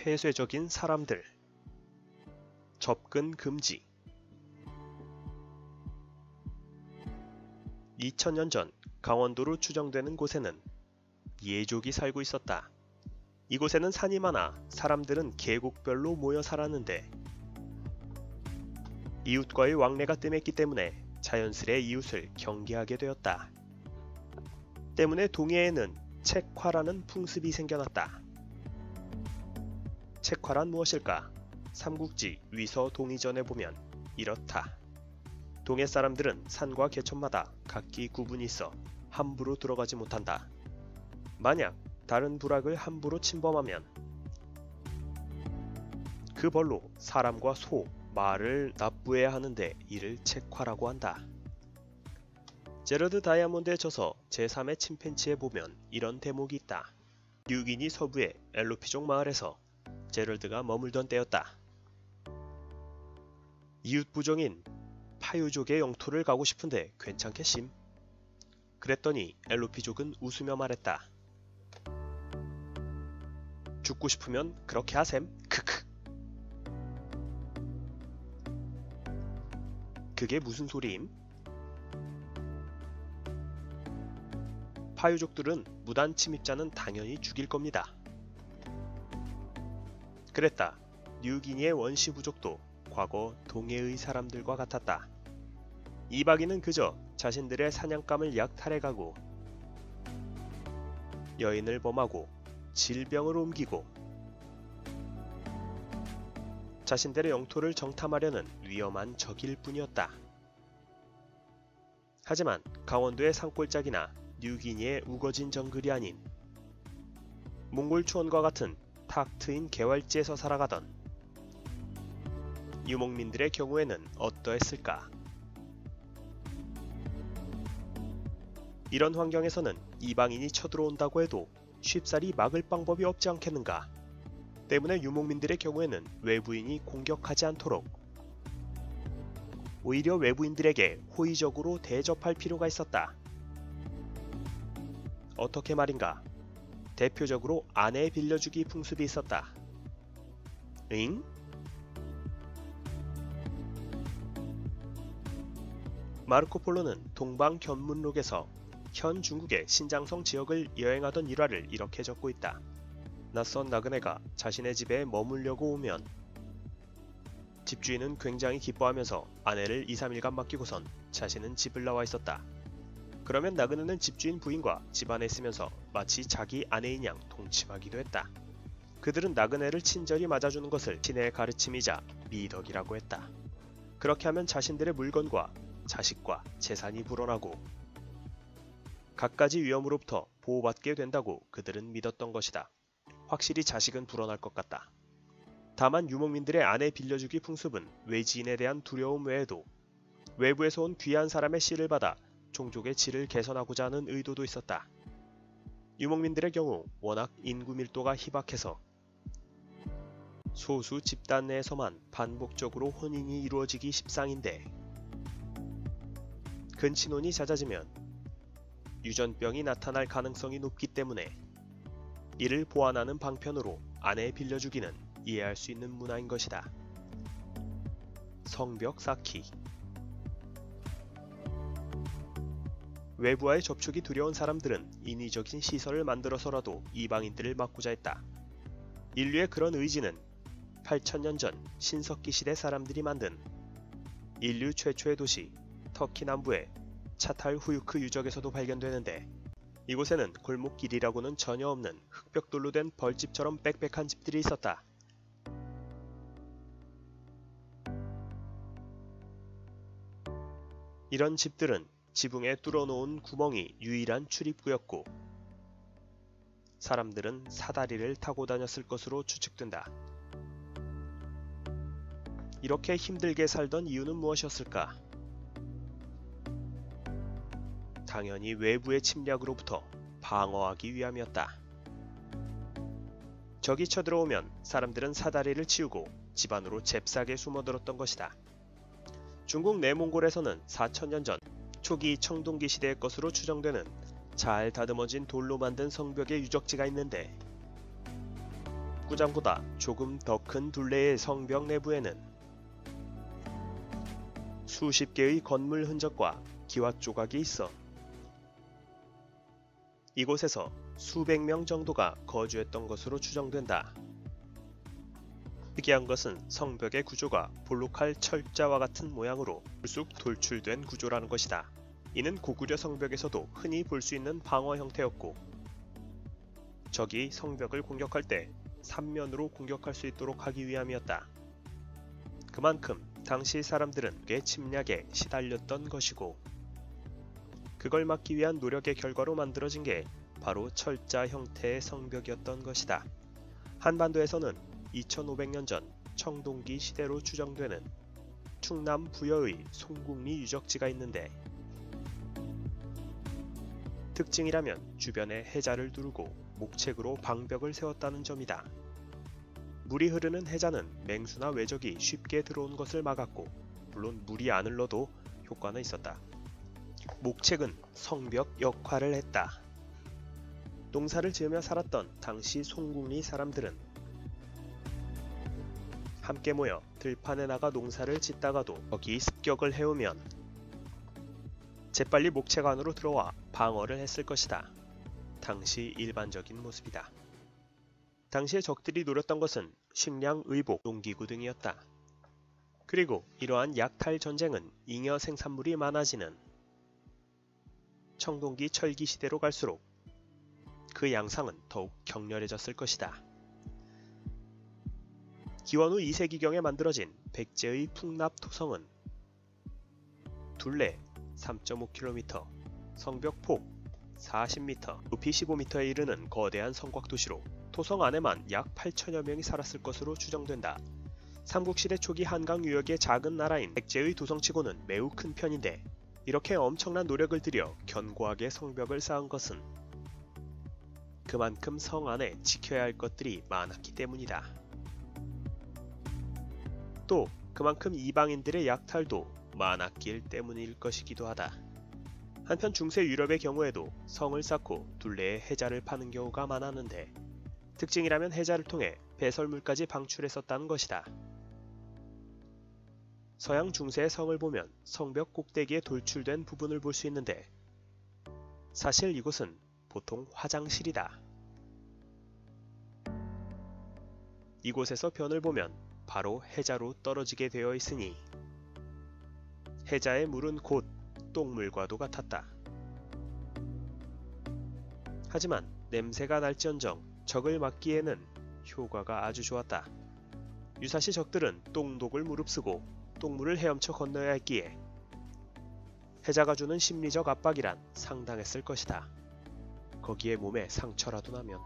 폐쇄적인 사람들. 접근 금지. 2000년 전 강원도로 추정되는 곳에는 예족이 살고 있었다. 이곳에는 산이 많아 사람들은 계곡별로 모여 살았는데 이웃과의 왕래가 뜸했기 때문에 자연스레 이웃을 경계하게 되었다. 때문에 동해에는 책화라는 풍습이 생겨났다. 책화란 무엇일까? 삼국지 위서 동의전에 보면 이렇다. 동해 사람들은 산과 개천마다 각기 구분이 있어 함부로 들어가지 못한다. 만약 다른 부락을 함부로 침범하면 그 벌로 사람과 소, 말을 납부해야 하는데 이를 책화라고 한다. 제러드 다이아몬드에 저서 제3의 침팬지에 보면 이런 대목이 있다. 뉴기니 서부의 엘로피족 마을에서 제럴드가 머물던 때였다. 이웃 부족인 파유족의 영토를 가고 싶은데 괜찮겠심? 그랬더니 엘로피족은 웃으며 말했다. 죽고 싶으면 그렇게 하셈. 크크. 그게 무슨 소리임? 파유족들은 무단 침입자는 당연히 죽일 겁니다. 그랬다. 뉴기니의 원시 부족도 과거 동해의 사람들과 같았다. 이박인은 그저 자신들의 사냥감을 약탈해가고 여인을 범하고 질병을 옮기고 자신들의 영토를 정탐하려는 위험한 적일 뿐이었다. 하지만 강원도의 산골짜기나 뉴기니의 우거진 정글이 아닌 몽골 초원과 같은 탁 트인 개활지에서 살아가던 유목민들의 경우에는 어떠했을까? 이런 환경에서는 이방인이 쳐들어온다고 해도 쉽사리 막을 방법이 없지 않겠는가? 때문에 유목민들의 경우에는 외부인이 공격하지 않도록 오히려 외부인들에게 호의적으로 대접할 필요가 있었다. 어떻게 말인가? 대표적으로 아내 빌려주기 풍습이 있었다. 응? 마르코폴로는 동방견문록에서 현 중국의 신장성 지역을 여행하던 일화를 이렇게 적고 있다. 낯선 나그네가 자신의 집에 머물려고 오면 집주인은 굉장히 기뻐하면서 아내를 2-3일간 맡기고선 자신은 집을 나와 있었다. 그러면 나그네는 집주인 부인과 집안에 있으면서 마치 자기 아내인 양 동침하기도 했다. 그들은 나그네를 친절히 맞아주는 것을 신의 가르침이자 미덕이라고 했다. 그렇게 하면 자신들의 물건과 자식과 재산이 불어나고 갖가지 위험으로부터 보호받게 된다고 그들은 믿었던 것이다. 확실히 자식은 불어날 것 같다. 다만 유목민들의 아내 빌려주기 풍습은 외지인에 대한 두려움 외에도 외부에서 온 귀한 사람의 씨를 받아 종족의 질을 개선하고자 하는 의도도 있었다. 유목민들의 경우 워낙 인구 밀도가 희박해서 소수 집단 내에서만 반복적으로 혼인이 이루어지기 십상인데 근친혼이 잦아지면 유전병이 나타날 가능성이 높기 때문에 이를 보완하는 방편으로 아내 빌려주기는 이해할 수 있는 문화인 것이다. 성벽 쌓기. 외부와의 접촉이 두려운 사람들은 인위적인 시설을 만들어서라도 이방인들을 막고자 했다. 인류의 그런 의지는 8000년 전 신석기 시대 사람들이 만든 인류 최초의 도시 터키 남부의 차탈후유크 유적에서도 발견되는데 이곳에는 골목길이라고는 전혀 없는 흙벽돌로 된 벌집처럼 빽빽한 집들이 있었다. 이런 집들은 지붕에 뚫어놓은 구멍이 유일한 출입구였고 사람들은 사다리를 타고 다녔을 것으로 추측된다. 이렇게 힘들게 살던 이유는 무엇이었을까? 당연히 외부의 침략으로부터 방어하기 위함이었다. 적이 쳐들어오면 사람들은 사다리를 치우고 집 안으로 잽싸게 숨어들었던 것이다. 중국 내몽골에서는 4000년 전 초기 청동기 시대의 것으로 추정되는 잘 다듬어진 돌로 만든 성벽의 유적지가 있는데 축구장보다 조금 더 큰 둘레의 성벽 내부에는 수십 개의 건물 흔적과 기와 조각이 있어 이곳에서 수백 명 정도가 거주했던 것으로 추정된다. 특이한 것은 성벽의 구조가 볼록할 철자와 같은 모양으로 불쑥 돌출된 구조라는 것이다. 이는 고구려 성벽에서도 흔히 볼 수 있는 방어 형태였고 적이 성벽을 공격할 때 3면으로 공격할 수 있도록 하기 위함이었다. 그만큼 당시 사람들은 꽤 침략에 시달렸던 것이고 그걸 막기 위한 노력의 결과로 만들어진 게 바로 철자 형태의 성벽이었던 것이다. 한반도에서는 2500년 전 청동기 시대로 추정되는 충남 부여의 송국리 유적지가 있는데 특징이라면 주변에 해자를 두르고 목책으로 방벽을 세웠다는 점이다. 물이 흐르는 해자는 맹수나 외적이 쉽게 들어온 것을 막았고 물론 물이 안 흘러도 효과는 있었다. 목책은 성벽 역할을 했다. 농사를 지으며 살았던 당시 송국리 사람들은 함께 모여 들판에 나가 농사를 짓다가도 거기 습격을 해오면 재빨리 목책 안으로 들어와 방어를 했을 것이다. 당시 일반적인 모습이다. 당시에 적들이 노렸던 것은 식량, 의복, 농기구 등이었다. 그리고 이러한 약탈 전쟁은 잉여 생산물이 많아지는 청동기 철기 시대로 갈수록 그 양상은 더욱 격렬해졌을 것이다. 기원후 2세기경에 만들어진 백제의 풍납토성은 둘레 3.5km, 성벽 폭 40m, 높이 15m에 이르는 거대한 성곽도시로 토성 안에만 약 8천여 명이 살았을 것으로 추정된다. 삼국시대 초기 한강 유역의 작은 나라인 백제의 도성치고는 매우 큰 편인데 이렇게 엄청난 노력을 들여 견고하게 성벽을 쌓은 것은 그만큼 성 안에 지켜야 할 것들이 많았기 때문이다. 또 그만큼 이방인들의 약탈도 많았길 때문일 것이기도 하다. 한편 중세 유럽의 경우에도 성을 쌓고 둘레에 해자를 파는 경우가 많았는데 특징이라면 해자를 통해 배설물까지 방출했었다는 것이다. 서양 중세의 성을 보면 성벽 꼭대기에 돌출된 부분을 볼 수 있는데 사실 이곳은 보통 화장실이다. 이곳에서 변을 보면 바로 해자로 떨어지게 되어 있으니 해자의 물은 곧 똥물과도 같았다. 하지만 냄새가 날지언정 적을 막기에는 효과가 아주 좋았다. 유사시 적들은 똥독을 무릅쓰고 똥물을 헤엄쳐 건너야 했기에 해자가 주는 심리적 압박이란 상당했을 것이다. 거기에 몸에 상처라도 나면